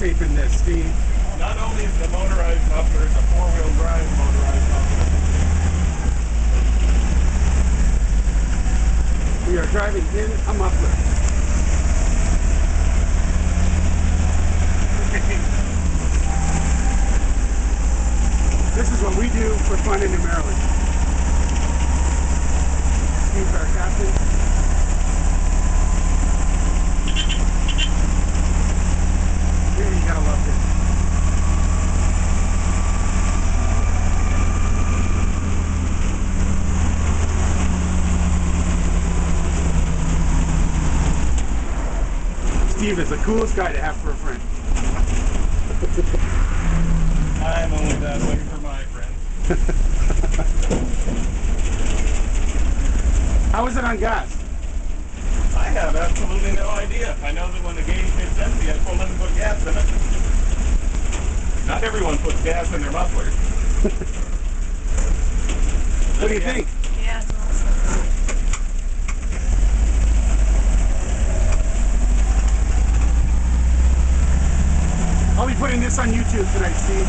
tape in this, Steve. Not only is the motorized muffler, it's a four-wheel drive motorized muffler. We are driving in a muffler. This is what we do for fun in Maryland. Steve's our captain. Yeah, you gotta love this. Steve is the coolest guy to have for a friend. I'm only that way for my friends. How is it on gas? I have absolutely no idea. I know that when the gauge gets empty, I pull in and put gas in it. Not everyone puts gas in their mufflers. What do you think? Yeah, it's awesome. I'll be putting this on YouTube tonight, Steve.